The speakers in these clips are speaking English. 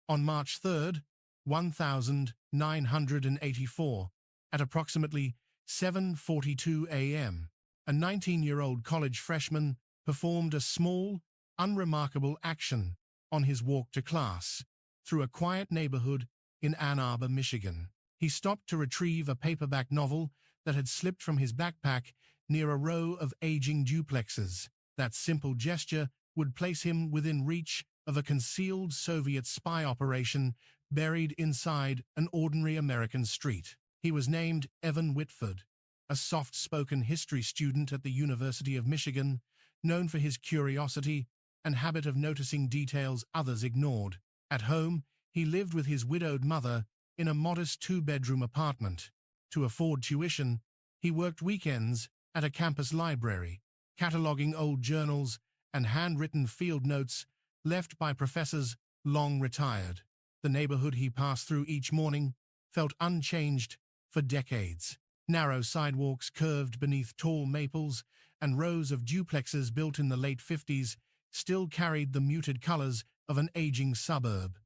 On March 3, 1984, at approximately 7:42 a.m., a 19-year-old college freshman performed a small, unremarkable action on his walk to class through a quiet neighborhood in Ann Arbor, Michigan. He stopped to retrieve a paperback novel that had slipped from his backpack near a row of aging duplexes. That simple gesture would place him within reach of a concealed Soviet spy operation buried inside an ordinary American street. He was named Evan Whitford, a soft-spoken history student at the University of Michigan, known for his curiosity and habit of noticing details others ignored. At home, he lived with his widowed mother in a modest two-bedroom apartment. To afford tuition, he worked weekends at a campus library, cataloging old journals and handwritten field notes left by professors long retired. The neighborhood he passed through each morning felt unchanged for decades. Narrow sidewalks curved beneath tall maples, and rows of duplexes built in the late 50s still carried the muted colors of an aging suburb.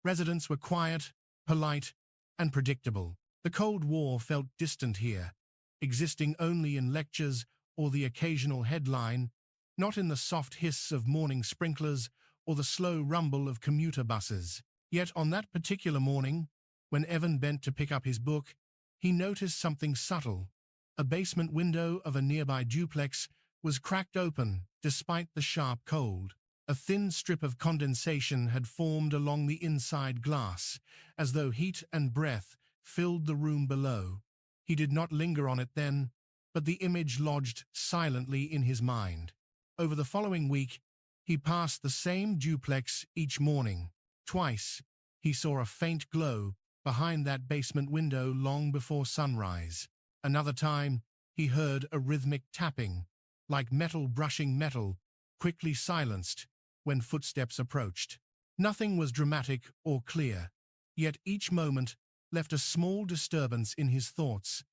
Residents were quiet, polite, and predictable. The Cold War felt distant here, existing only in lectures or the occasional headline, not in the soft hiss of morning sprinklers or the slow rumble of commuter buses. Yet on that particular morning, when Evan bent to pick up his book, he noticed something subtle. A basement window of a nearby duplex was cracked open despite the sharp cold. A thin strip of condensation had formed along the inside glass, as though heat and breath filled the room below. He did not linger on it then, but the image lodged silently in his mind. Over the following week, he passed the same duplex each morning. Twice, he saw a faint glow behind that basement window long before sunrise. Another time, he heard a rhythmic tapping, like metal brushing metal, quickly silenced when footsteps approached. Nothing was dramatic or clear, yet each moment left a small disturbance in his thoughts,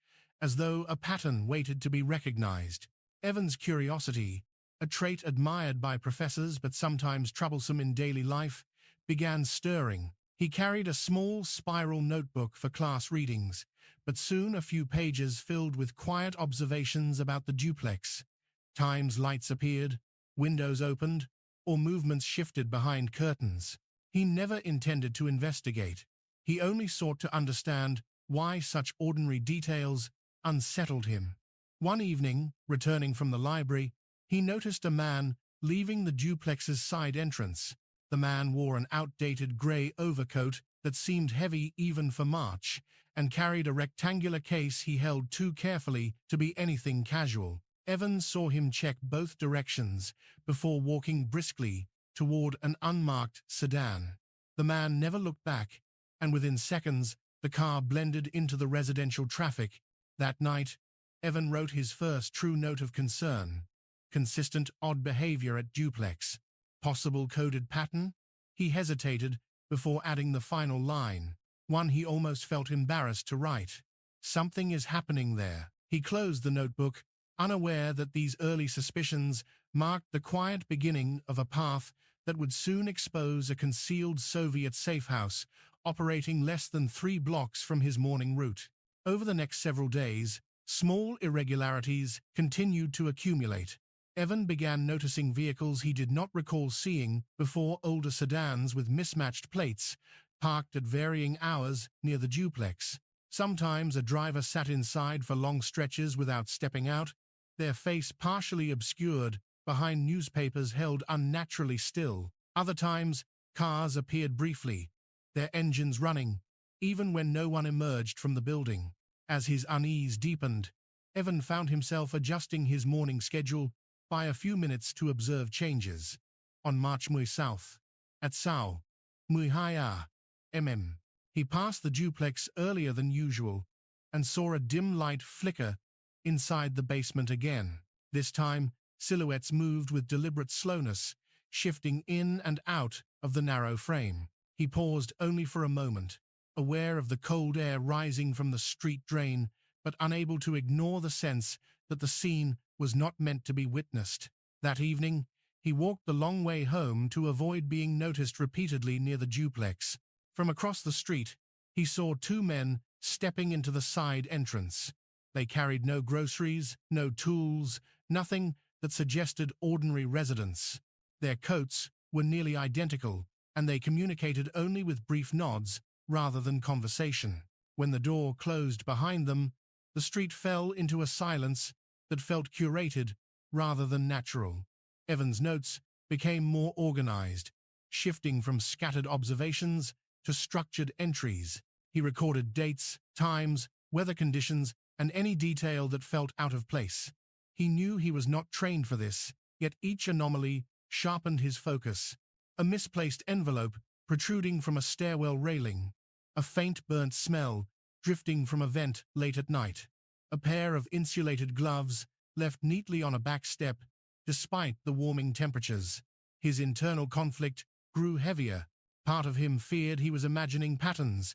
as though a pattern waited to be recognized. Evan's curiosity, a trait admired by professors but sometimes troublesome in daily life, began stirring. He carried a small spiral notebook for class readings, but soon a few pages filled with quiet observations about the duplex. Times lights appeared, windows opened, or movements shifted behind curtains. He never intended to investigate. He only sought to understand why such ordinary details unsettled him. One evening, returning from the library, he noticed a man leaving the duplex's side entrance. The man wore an outdated gray overcoat that seemed heavy even for March, and carried a rectangular case he held too carefully to be anything casual. Evan saw him check both directions before walking briskly toward an unmarked sedan. The man never looked back, and within seconds, the car blended into the residential traffic. That night, Evan wrote his first true note of concern. Consistent odd behavior at duplex. Possible coded pattern? He hesitated before adding the final line, one he almost felt embarrassed to write. Something is happening there. He closed the notebook, unaware that these early suspicions marked the quiet beginning of a path that would soon expose a concealed Soviet safehouse operating less than 3 blocks from his morning route. Over the next several days, small irregularities continued to accumulate. Evan began noticing vehicles he did not recall seeing before, older sedans with mismatched plates, parked at varying hours near the duplex. Sometimes a driver sat inside for long stretches without stepping out, their face partially obscured behind newspapers held unnaturally still. Other times, cars appeared briefly, their engines running, even when no one emerged from the building. As his unease deepened, Evan found himself adjusting his morning schedule by a few minutes to observe changes. On March South, at Sao, Muihaya, he passed the duplex earlier than usual and saw a dim light flicker inside the basement again. This time, silhouettes moved with deliberate slowness, shifting in and out of the narrow frame. He paused only for a moment, aware of the cold air rising from the street drain, but unable to ignore the sense that the scene was not meant to be witnessed. That evening, he walked the long way home to avoid being noticed repeatedly near the duplex. From across the street, he saw two men stepping into the side entrance. They carried no groceries, no tools, nothing that suggested ordinary residence. Their coats were nearly identical, and they communicated only with brief nods rather than conversation. When the door closed behind them, the street fell into a silence that felt curated rather than natural. Evan's notes became more organized, shifting from scattered observations to structured entries. He recorded dates, times, weather conditions, and any detail that felt out of place. He knew he was not trained for this, yet each anomaly sharpened his focus. A misplaced envelope protruding from a stairwell railing, a faint burnt smell drifting from a vent late at night, a pair of insulated gloves left neatly on a back step despite the warming temperatures. His internal conflict grew heavier. Part of him feared he was imagining patterns,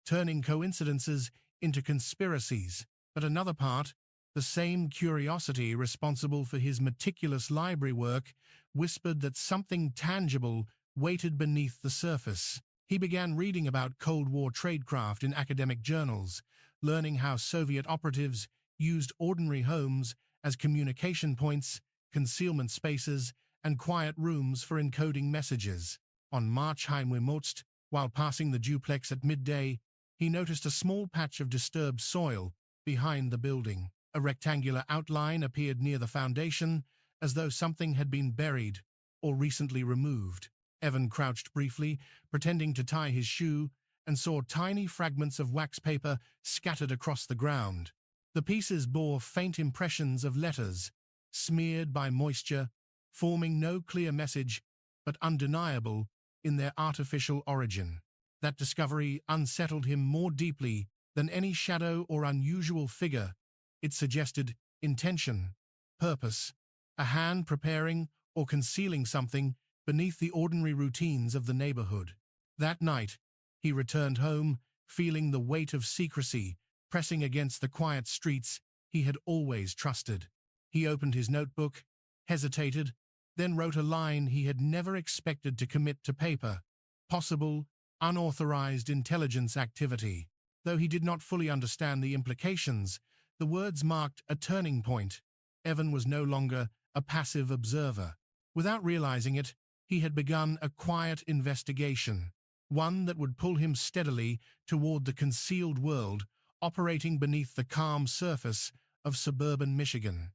turning coincidences into conspiracies, but another part, the same curiosity responsible for his meticulous library work, whispered that something tangible waited beneath the surface. He began reading about Cold War tradecraft in academic journals, learning how Soviet operatives used ordinary homes as communication points, concealment spaces, and quiet rooms for encoding messages. On March Heimweh, while passing the duplex at midday, he noticed a small patch of disturbed soil behind the building. A rectangular outline appeared near the foundation, as though something had been buried or recently removed. Evan crouched briefly, pretending to tie his shoe, and saw tiny fragments of wax paper scattered across the ground. The pieces bore faint impressions of letters, smeared by moisture, forming no clear message, but undeniable in their artificial origin. That discovery unsettled him more deeply than any shadow or unusual figure. It suggested intention, purpose, a hand preparing or concealing something beneath the ordinary routines of the neighborhood. That night, he returned home, feeling the weight of secrecy pressing against the quiet streets he had always trusted. He opened his notebook, hesitated, then wrote a line he had never expected to commit to paper: possible, unauthorized intelligence activity. Though he did not fully understand the implications, the words marked a turning point. Evan was no longer a passive observer. Without realizing it, he had begun a quiet investigation, one that would pull him steadily toward the concealed world operating beneath the calm surface of suburban Michigan.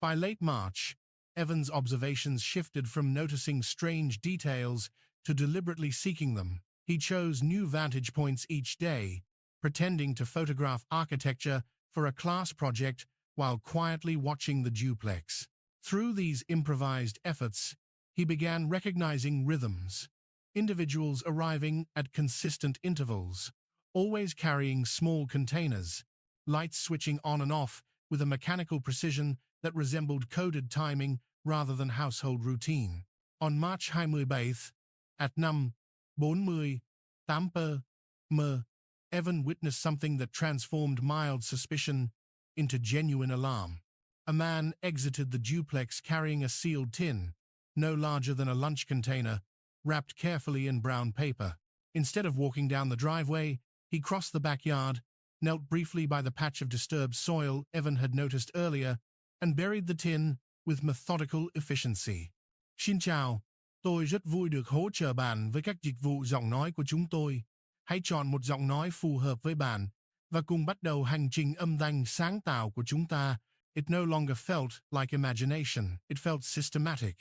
By late March, Evan's observations shifted from noticing strange details to deliberately seeking them. He chose new vantage points each day, pretending to photograph architecture for a class project while quietly watching the duplex. Through these improvised efforts, he began recognizing rhythms, individuals arriving at consistent intervals, always carrying small containers, lights switching on and off with a mechanical precision that resembled coded timing rather than household routine. On March 28th, at 5:40 p.m., Evan witnessed something that transformed mild suspicion into genuine alarm. A man exited the duplex carrying a sealed tin, no larger than a lunch container, wrapped carefully in brown paper. Instead of walking down the driveway, he crossed the backyard, knelt briefly by the patch of disturbed soil Evan had noticed earlier, and buried the tin with methodical efficiency. Xin chào, tôi rất vui được hỗ trợ bạn với các dịch vụ giọng nói của chúng tôi. Hãy chọn một giọng nói phù hợp với bạn và cùng bắt đầu hành trình âm thanh sáng tạo của chúng ta. It no longer felt like imagination. It felt systematic.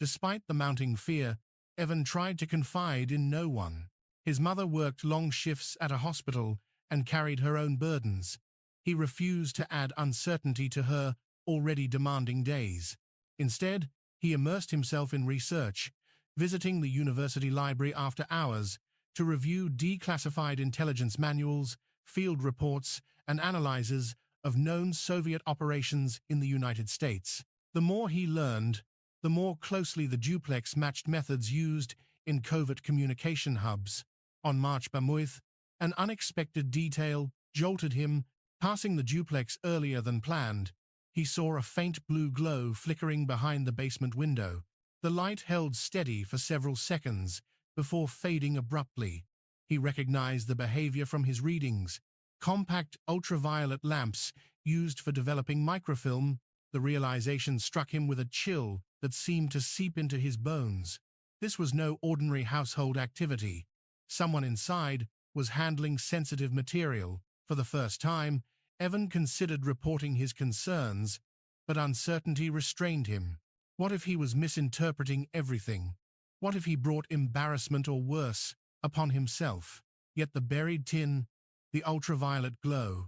Despite the mounting fear, Evan tried to confide in no one. His mother worked long shifts at a hospital and carried her own burdens. He refused to add uncertainty to her already demanding days. Instead, he immersed himself in research, visiting the university library after hours to review declassified intelligence manuals, field reports, and analyses of known Soviet operations in the United States. The more he learned, the more closely the duplex matched methods used in covert communication hubs. On March 8th, an unexpected detail jolted him. Passing the duplex earlier than planned, he saw a faint blue glow flickering behind the basement window. The light held steady for several seconds before fading abruptly. He recognized the behavior from his readings. Compact ultraviolet lamps used for developing microfilm. The realization struck him with a chill that seemed to seep into his bones. This was no ordinary household activity. Someone inside was handling sensitive material. For the first time, Evan considered reporting his concerns, but uncertainty restrained him. What if he was misinterpreting everything? What if he brought embarrassment or worse upon himself? Yet the buried tin, the ultraviolet glow,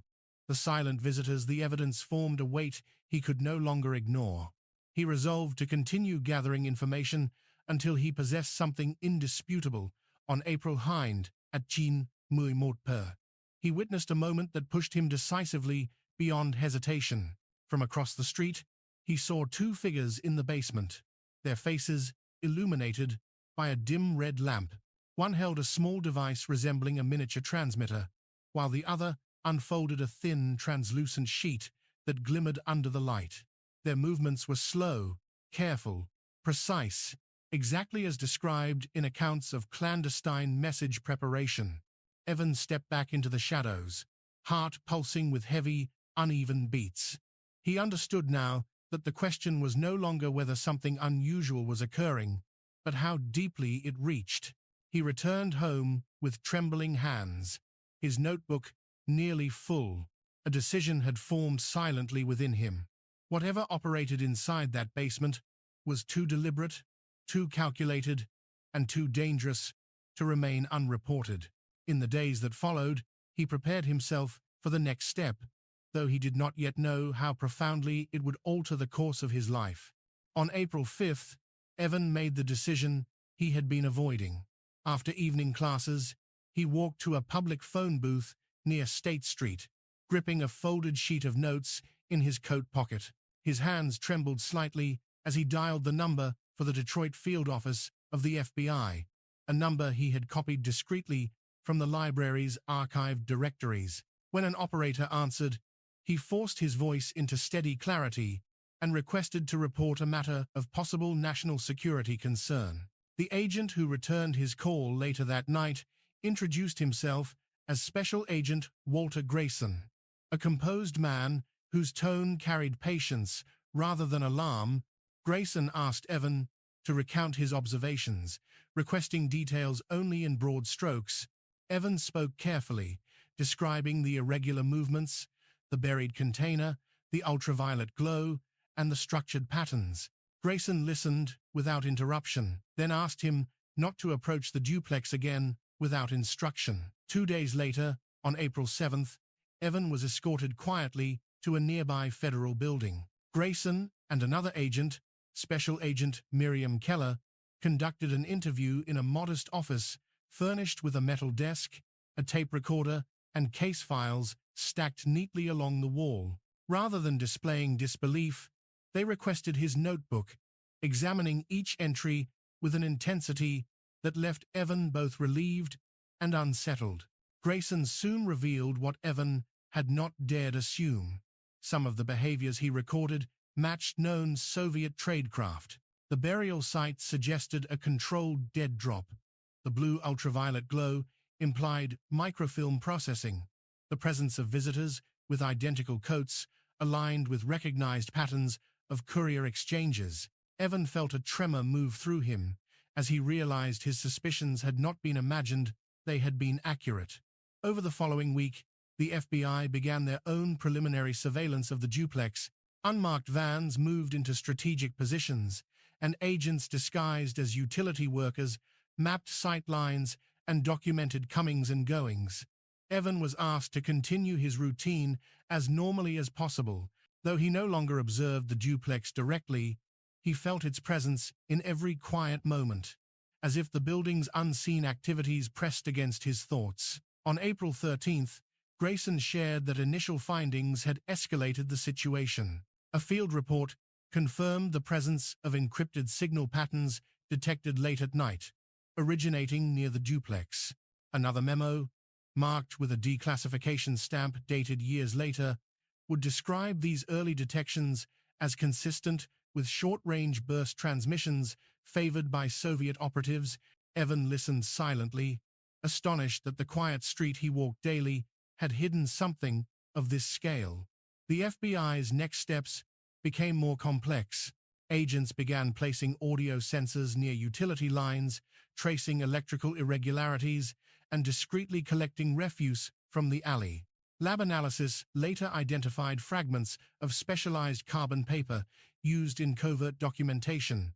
the silent visitors, the evidence formed a weight he could no longer ignore. He resolved to continue gathering information until he possessed something indisputable. On April Hind at Jean Mouy Mortper, he witnessed a moment that pushed him decisively beyond hesitation. From across the street, he saw two figures in the basement, their faces illuminated by a dim red lamp. One held a small device resembling a miniature transmitter, while the other unfolded a thin, translucent sheet that glimmered under the light. Their movements were slow, careful, precise, exactly as described in accounts of clandestine message preparation. Evan stepped back into the shadows, heart pulsing with heavy, uneven beats. He understood now that the question was no longer whether something unusual was occurring, but how deeply it reached. He returned home with trembling hands, his notebook nearly full. A decision had formed silently within him. Whatever operated inside that basement was too deliberate, too calculated, and too dangerous to remain unreported. In the days that followed, he prepared himself for the next step, though he did not yet know how profoundly it would alter the course of his life. On April 5th, Evan made the decision he had been avoiding. After evening classes, he walked to a public phone booth near State Street, gripping a folded sheet of notes in his coat pocket. His hands trembled slightly as he dialed the number for the Detroit field office of the FBI, a number he had copied discreetly from the library's archived directories. When an operator answered, he forced his voice into steady clarity and requested to report a matter of possible national security concern. The agent who returned his call later that night introduced himself as Special Agent Walter Grayson, a composed man whose tone carried patience rather than alarm. Grayson asked Evan to recount his observations, requesting details only in broad strokes. Evan spoke carefully, describing the irregular movements, the buried container, the ultraviolet glow, and the structured patterns. Grayson listened without interruption, then asked him not to approach the duplex again without instruction. 2 days later, on April 7th, Evan was escorted quietly to a nearby federal building. Grayson and another agent, Special Agent Miriam Keller, conducted an interview in a modest office furnished with a metal desk, a tape recorder, and case files stacked neatly along the wall. Rather than displaying disbelief, they requested his notebook, examining each entry with an intensity that left Evan both relieved and unsettled. Grayson soon revealed what Evan had not dared assume. Some of the behaviors he recorded matched known Soviet tradecraft. The burial site suggested a controlled dead drop. The blue ultraviolet glow implied microfilm processing. The presence of visitors with identical coats aligned with recognized patterns of courier exchanges. Evan felt a tremor move through him as he realized his suspicions had not been imagined, they had been accurate. Over the following week, the FBI began their own preliminary surveillance of the duplex. Unmarked vans moved into strategic positions, and agents disguised as utility workers mapped sight lines and documented comings and goings. Evan was asked to continue his routine as normally as possible. Though he no longer observed the duplex directly, he felt its presence in every quiet moment, as if the building's unseen activities pressed against his thoughts. On April 13th, Grayson shared that initial findings had escalated the situation. A field report confirmed the presence of encrypted signal patterns detected late at night, originating near the duplex. Another memo, marked with a declassification stamp dated years later, would describe these early detections as consistent with short-range burst transmissions favored by Soviet operatives. Evan listened silently, astonished that the quiet street he walked daily had hidden something of this scale. The FBI's next steps became more complex. Agents began placing audio sensors near utility lines, tracing electrical irregularities, and discreetly collecting refuse from the alley. Lab analysis later identified fragments of specialized carbon paper used in covert documentation,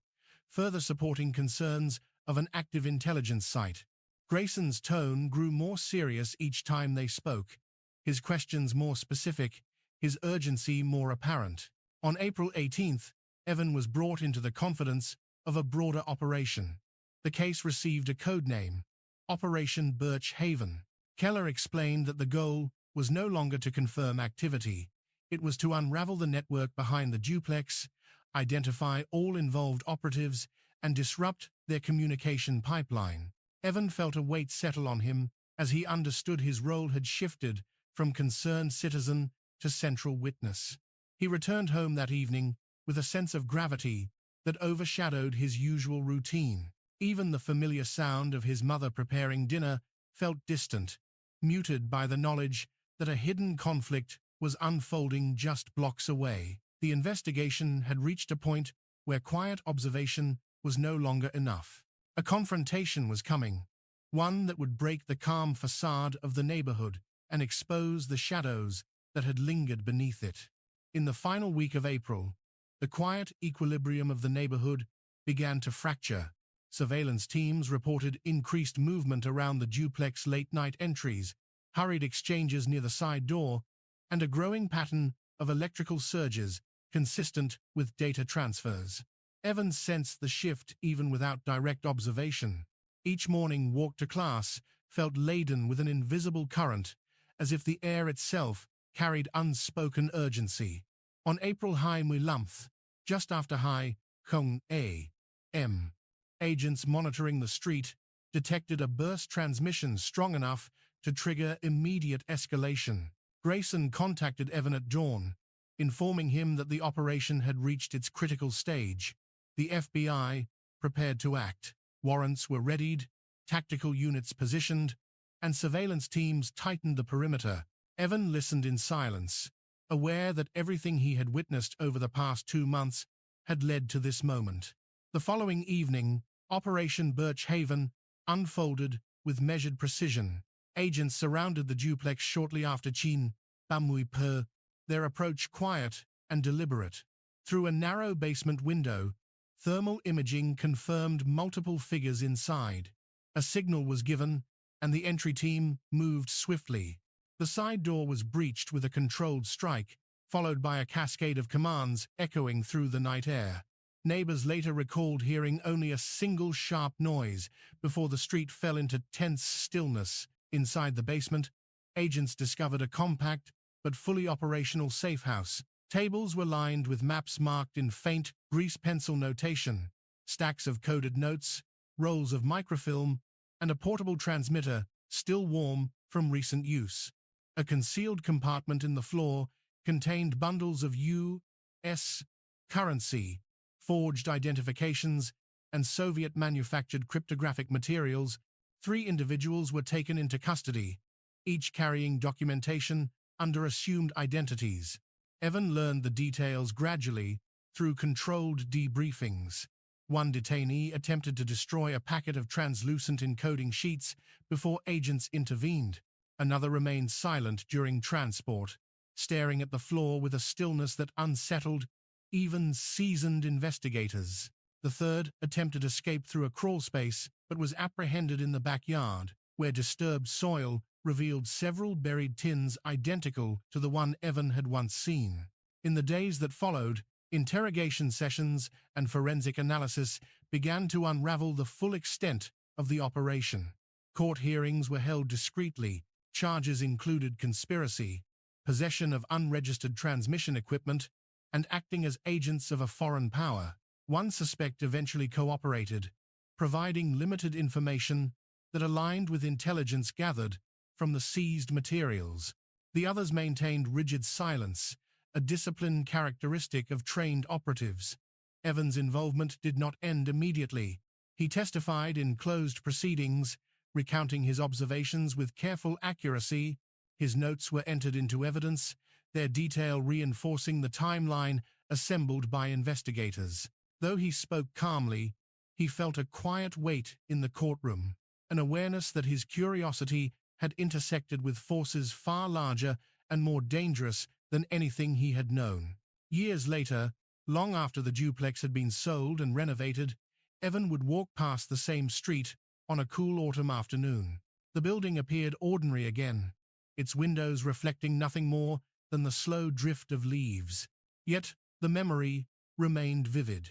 further supporting concerns of an active intelligence site. Grayson's tone grew more serious each time they spoke, his questions more specific, his urgency more apparent. On April 18th, Evan was brought into the confidence of a broader operation. The case received a code name, Operation Birch Haven. Keller explained that the goal was no longer to confirm activity. It was to unravel the network behind the duplex, identify all involved operatives, and disrupt their communication pipeline. Evan felt a weight settle on him as he understood his role had shifted from concerned citizen to central witness. He returned home that evening with a sense of gravity that overshadowed his usual routine. Even the familiar sound of his mother preparing dinner felt distant, muted by the knowledge that a hidden conflict was unfolding just blocks away. The investigation had reached a point where quiet observation was no longer enough. A confrontation was coming, one that would break the calm facade of the neighborhood and expose the shadows that had lingered beneath it. In the final week of April, the quiet equilibrium of the neighborhood began to fracture. Surveillance teams reported increased movement around the duplex, late-night entries, hurried exchanges near the side door, and a growing pattern of electrical surges consistent with data transfers. Evans sensed the shift even without direct observation. Each morning walk to class felt laden with an invisible current, as if the air itself carried unspoken urgency. On April High Mulamth, just after High Kong A.M., agents monitoring the street detected a burst transmission strong enough to trigger immediate escalation. Grayson contacted Evan at dawn, informing him that the operation had reached its critical stage. The FBI prepared to act. Warrants were readied, tactical units positioned, and surveillance teams tightened the perimeter. Evan listened in silence, aware that everything he had witnessed over the past 2 months had led to this moment. The following evening, Operation Birch Haven unfolded with measured precision. Agents surrounded the duplex shortly after Chin Bamui Per, their approach quiet and deliberate. Through a narrow basement window, thermal imaging confirmed multiple figures inside. A signal was given, and the entry team moved swiftly. The side door was breached with a controlled strike, followed by a cascade of commands echoing through the night air. Neighbors later recalled hearing only a single sharp noise before the street fell into tense stillness. Inside the basement, agents discovered a compact but fully operational safehouse. Tables were lined with maps marked in faint grease pencil notation, stacks of coded notes, rolls of microfilm, and a portable transmitter still warm from recent use. A concealed compartment in the floor contained bundles of U.S. currency, forged identifications, and Soviet-manufactured cryptographic materials. 3 individuals were taken into custody, each carrying documentation under assumed identities. Evan learned the details gradually through controlled debriefings. One detainee attempted to destroy a packet of translucent encoding sheets before agents intervened. Another remained silent during transport, staring at the floor with a stillness that unsettled even seasoned investigators. The third attempted escape through a crawl space, but was apprehended in the backyard, where disturbed soil revealed several buried tins identical to the one Evan had once seen. In the days that followed, interrogation sessions and forensic analysis began to unravel the full extent of the operation. Court hearings were held discreetly. Charges included conspiracy, possession of unregistered transmission equipment, and acting as agents of a foreign power. One suspect eventually cooperated, providing limited information that aligned with intelligence gathered from the seized materials. The others maintained rigid silence, a discipline characteristic of trained operatives. Evans' involvement did not end immediately. He testified in closed proceedings, recounting his observations with careful accuracy. His notes were entered into evidence, their detail reinforcing the timeline assembled by investigators. Though he spoke calmly, he felt a quiet weight in the courtroom, an awareness that his curiosity had intersected with forces far larger and more dangerous than anything he had known. Years later, long after the duplex had been sold and renovated, Evan would walk past the same street on a cool autumn afternoon. The building appeared ordinary again, its windows reflecting nothing more than the slow drift of leaves. Yet the memory remained vivid.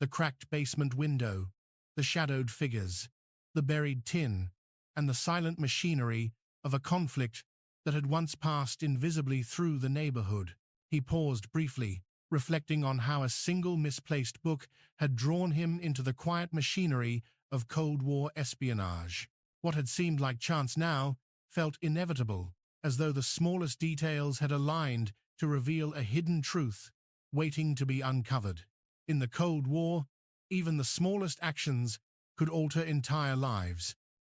The cracked basement window, the shadowed figures, the buried tin, and the silent machinery of a conflict that had once passed invisibly through the neighborhood. He paused briefly, reflecting on how a single misplaced book had drawn him into the quiet machinery of Cold War espionage. What had seemed like chance now felt inevitable, as though the smallest details had aligned to reveal a hidden truth waiting to be uncovered. In the Cold War, even the smallest actions could alter entire lives.